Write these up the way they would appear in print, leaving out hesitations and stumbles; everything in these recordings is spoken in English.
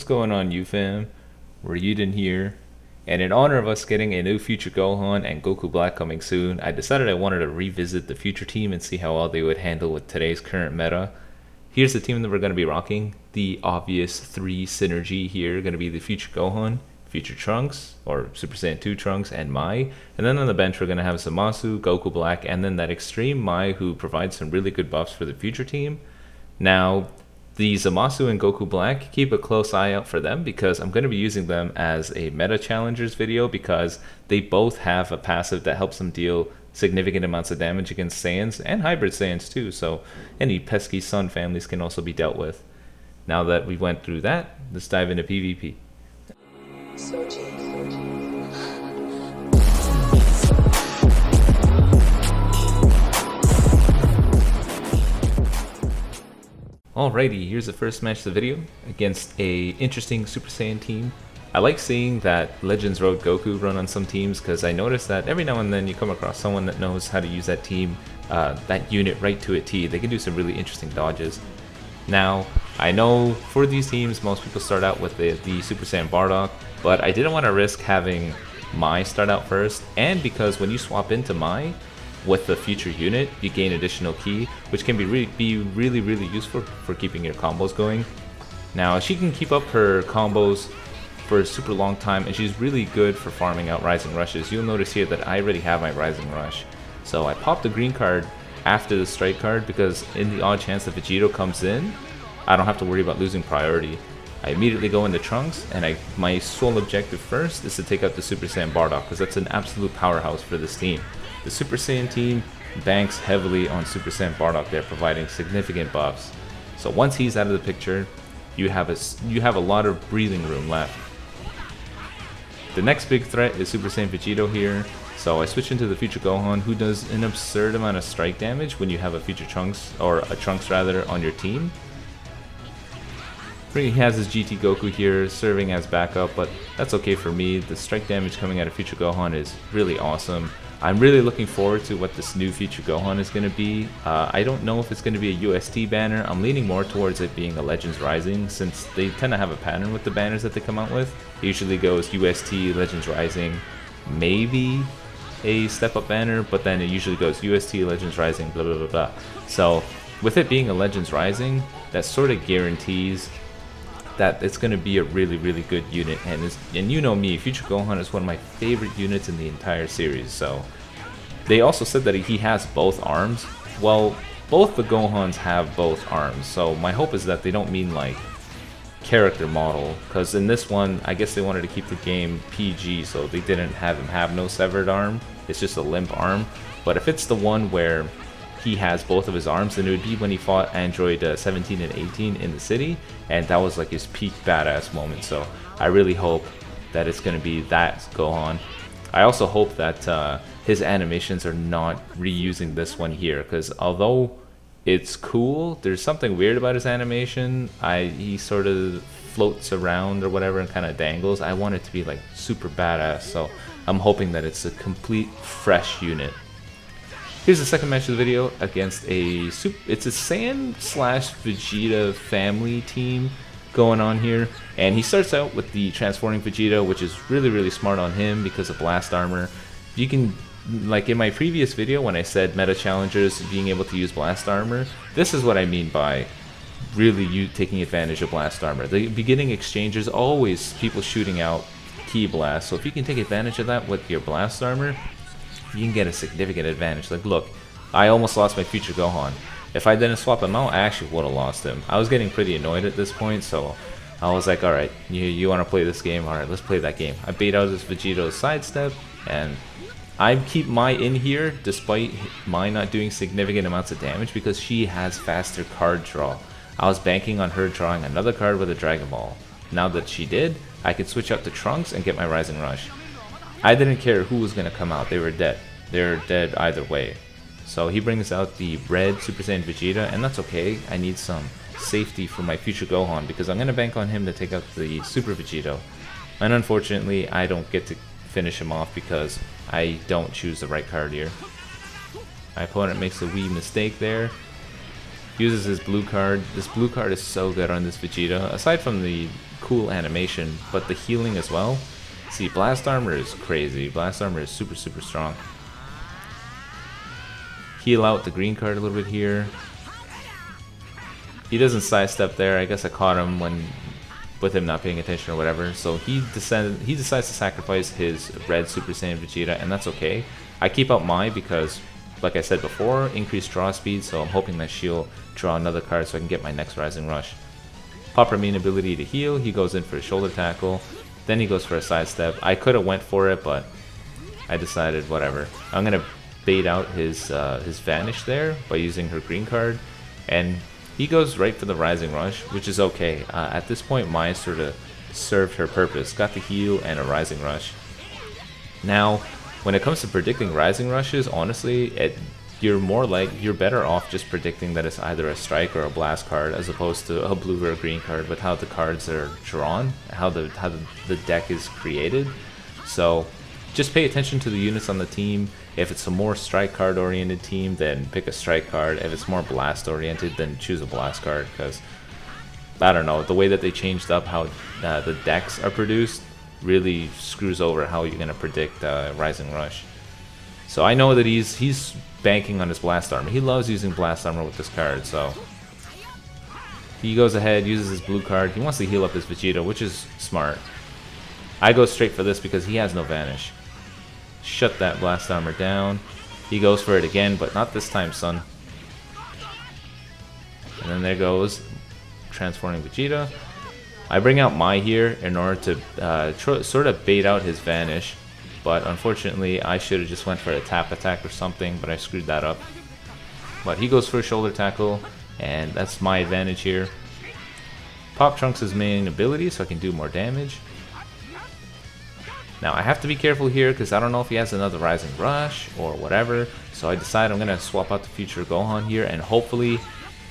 going on, you fam? Raiyuden here. And in honor of us getting a new Future Gohan and Goku Black coming soon, I decided I wanted to revisit the Future Team and see how well they would handle with today's current meta. Here's the team that we're going to be rocking. The obvious three synergy here going to be the Future Gohan, Future Trunks, or Super Saiyan 2 Trunks, and Mai. And then on the bench we're going to have Zamasu, Goku Black, and then that extreme Mai who provides some really good buffs for the Future Team. Now, the Zamasu and Goku Black, keep a close eye out for them because I'm going to be using them as a meta challengers video because they both have a passive that helps them deal significant amounts of damage against Saiyans and hybrid Saiyans too, so any pesky Sun families can also be dealt with. Now that we went through that, let's dive into PvP. Alrighty, here's the first match of the video against a interesting Super Saiyan team. I like seeing that Legends Road Goku run on some teams because I noticed that every now and then you come across someone that knows how to use that team, that unit right to a T. They can do some really interesting dodges. Now, I know for these teams most people start out with the Super Saiyan Bardock, but I didn't want to risk having Mai start out first, and because when you swap into Mai, with the future unit, you gain additional ki, which can be really useful for keeping your combos going. Now, she can keep up her combos for a super long time, and she's really good for farming out Rising Rushes. You'll notice here that I already have my Rising Rush. So I popped the green card after the strike card because in the odd chance that Vegeta comes in, I don't have to worry about losing priority. I immediately go into Trunks, and my sole objective first is to take out the Super Saiyan Bardock because that's an absolute powerhouse for this team. The Super Saiyan team banks heavily on Super Saiyan Bardock there, providing significant buffs. So once he's out of the picture, you have a lot of breathing room left. The next big threat is Super Saiyan Vegeta here. So I switch into the Future Gohan, who does an absurd amount of strike damage when you have a Future Trunks, or a Trunks rather, on your team. He has his GT Goku here serving as backup, but that's okay for me. The strike damage coming out of Future Gohan is really awesome. I'm really looking forward to what this new Future Gohan is going to be. I don't know if it's going to be a UST banner. I'm leaning more towards it being a Legends Rising since they tend to have a pattern with the banners that they come out with. It usually goes UST, Legends Rising, maybe a step up banner, but then it usually goes UST, Legends Rising, blah blah blah blah. So with it being a Legends Rising, that sort of guarantees that it's going to be a really good unit, and you know me, Future Gohan is one of my favorite units in the entire series. So they also said that he has both arms. Well, both the Gohans have both arms, so my hope is that they don't mean like character model, because in this one I guess they wanted to keep the game PG, so they didn't have him have no severed arm. It's just a limp arm. But if it's the one where he has both of his arms, then it would be when he fought Android 17 and 18 in the city, and that was like his peak badass moment. So I really hope that it's going to be that Gohan. I also hope that his animations are not reusing this one here, because although it's cool, there's something weird about his animation. He sort of floats around or whatever and kind of dangles. I want it to be like super badass, so I'm hoping that it's a complete fresh unit. Here's the second match of the video against it's a Saiyan slash Vegeta family team going on here. And he starts out with the transforming Vegeta, which is really smart on him because of blast armor. You can, like in my previous video when I said meta challengers being able to use blast armor, this is what I mean by really you taking advantage of blast armor. The beginning exchange is always people shooting out ki blast, so if you can take advantage of that with your blast armor, you can get a significant advantage. Like, look, I almost lost my Future Gohan. If I didn't swap him out, I actually would have lost him. I was getting pretty annoyed at this point, so I was like, alright, you want to play this game? Alright, let's play that game. I bait out this Vegeto's sidestep, and I keep Mai in here despite Mai not doing significant amounts of damage because she has faster card draw. I was banking on her drawing another card with a Dragon Ball. Now that she did, I could switch out to Trunks and get my Rising Rush. I didn't care who was going to come out, they were dead. They're dead either way. So he brings out the red Super Saiyan Vegeta, and that's okay. I need some safety for my Future Gohan because I'm going to bank on him to take out the Super Vegeta. And unfortunately, I don't get to finish him off because I don't choose the right card here. My opponent makes a wee mistake there. Uses his blue card. This blue card is so good on this Vegeta, aside from the cool animation, but the healing as well. See, Blast Armor is crazy. Blast Armor is super, super strong. Heal out the green card a little bit here. He doesn't sidestep there. I guess I caught him with him not paying attention or whatever. So he decides to sacrifice his red Super Saiyan Vegeta, and that's okay. I keep out Mai because, like I said before, increased draw speed, so I'm hoping that she'll draw another card so I can get my next Rising Rush. Popper main ability to heal, he goes in for a shoulder tackle, then he goes for a sidestep. I could have went for it, but I decided whatever. I'm going to bait out his Vanish there by using her green card, and he goes right for the Rising Rush, which is okay. At this point, Mai sort of served her purpose, got the heal and a Rising Rush. Now, when it comes to predicting Rising Rushes, honestly, you're better off just predicting that it's either a strike or a blast card as opposed to a blue or a green card with how the cards are drawn, how the deck is created. So just pay attention to the units on the team. If it's a more strike card oriented team, then pick a strike card. If it's more blast oriented, then choose a blast card, because I don't know, the way that they changed up how the decks are produced really screws over how you're going to predict Rising Rush. So I know that he's banking on his Blast Armor. He loves using Blast Armor with this card, so he goes ahead, uses his blue card. He wants to heal up his Vegeta, which is smart. I go straight for this because he has no Vanish. Shut that Blast Armor down. He goes for it again, but not this time, son. And then there goes transforming Vegeta. I bring out Mai here in order to sort of bait out his Vanish, but unfortunately I should have just went for a tap attack or something, but I screwed that up. But he goes for a shoulder tackle, and that's my advantage here. Pop Trunks' main ability, so I can do more damage. Now I have to be careful here because I don't know if he has another Rising Rush or whatever, so I decide I'm going to swap out the future Gohan here and hopefully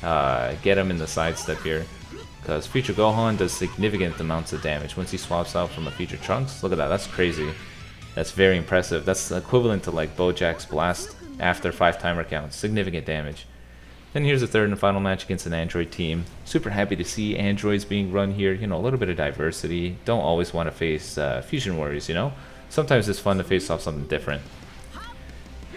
get him in the sidestep here. Because Future Gohan does significant amounts of damage once he swaps out from a Future Trunks. Look at that, that's crazy. That's very impressive. That's equivalent to like Bojack's Blast after 5 timer counts. Significant damage. Then here's the third and final match against an Android team. Super happy to see androids being run here. You know, a little bit of diversity. Don't always want to face Fusion Warriors, you know? Sometimes it's fun to face off something different.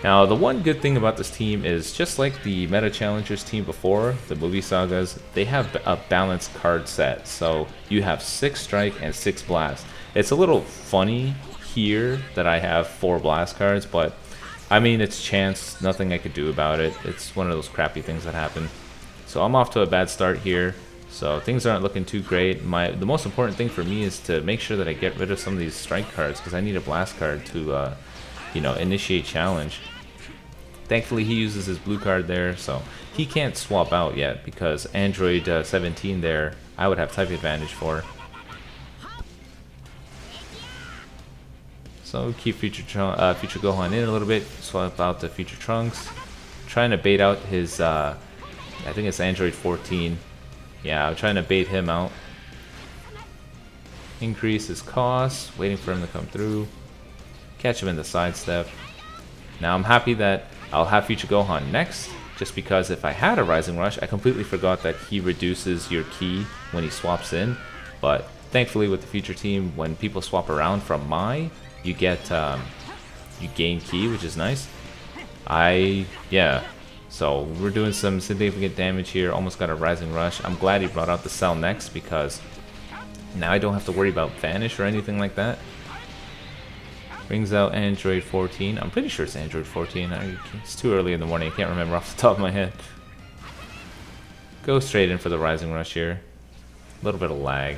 Now, the one good thing about this team is, just like the Meta Challengers team before, the movie sagas, they have a balanced card set. So you have 6 strike and 6 blast. It's a little funny here that I have 4 blast cards, but I mean, it's chance, nothing I could do about it. It's one of those crappy things that happen. So I'm off to a bad start here. So things aren't looking too great. The most important thing for me is to make sure that I get rid of some of these strike cards, because I need a blast card to you know, initiate challenge. Thankfully he uses his blue card there, so he can't swap out yet, because Android 17 there I would have type advantage for. So keep Future Gohan in a little bit, swap out the Future Trunks, trying to bait out his I think it's Android 14. Yeah, I'm trying to bait him out. Increase his cost, waiting for him to come through. Catch him in the sidestep. Now I'm happy that I'll have Future Gohan next, just because if I had a Rising Rush, I completely forgot that he reduces your ki when he swaps in. But thankfully with the Future team, when people swap around from Mai, you get you gain ki, which is nice. Yeah. So we're doing some significant damage here. Almost got a Rising Rush. I'm glad he brought out the Cell next, because now I don't have to worry about Vanish or anything like that. Brings out Android 14. I'm pretty sure it's Android 14. It's too early in the morning. I can't remember off the top of my head. Go straight in for the Rising Rush here. A little bit of lag.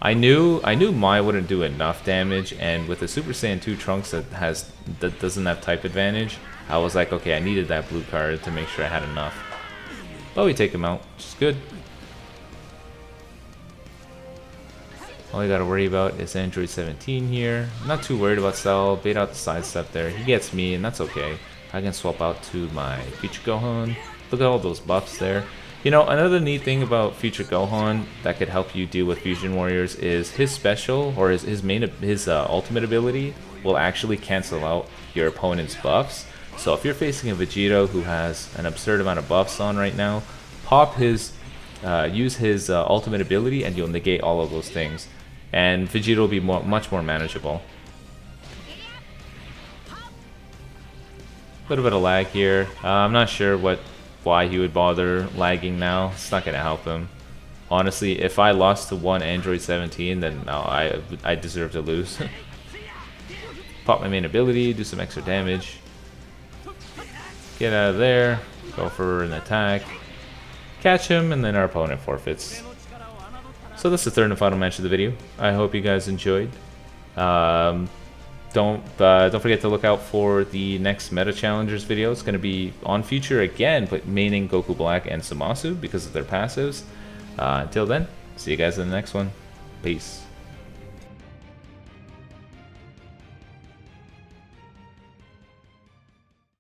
I knew Mai wouldn't do enough damage, and with the Super Saiyan 2 Trunks that doesn't have type advantage, I was like, okay, I needed that blue card to make sure I had enough. But we take him out, which is good. All you gotta worry about is Android 17 here. Not too worried about Cell. Bait out the sidestep there. He gets me, and that's okay. I can swap out to my Future Gohan. Look at all those buffs there. You know, another neat thing about Future Gohan that could help you deal with Fusion Warriors is his special, or his ultimate ability will actually cancel out your opponent's buffs. So if you're facing a Vegeta who has an absurd amount of buffs on right now, pop his, use his ultimate ability and you'll negate all of those things. And Vegeta will be much more manageable. Little bit of lag here. I'm not sure why he would bother lagging now. It's not going to help him. Honestly, if I lost to one Android 17, then no, I deserve to lose. Pop my main ability, do some extra damage. Get out of there, go for an attack. Catch him, and then our opponent forfeits. So that's the third and final match of the video. I hope you guys enjoyed. Don't forget to look out for the next Meta Challengers video. It's going to be on Future again, but maining Goku Black and Zamasu because of their passives. Until then, see you guys in the next one. Peace.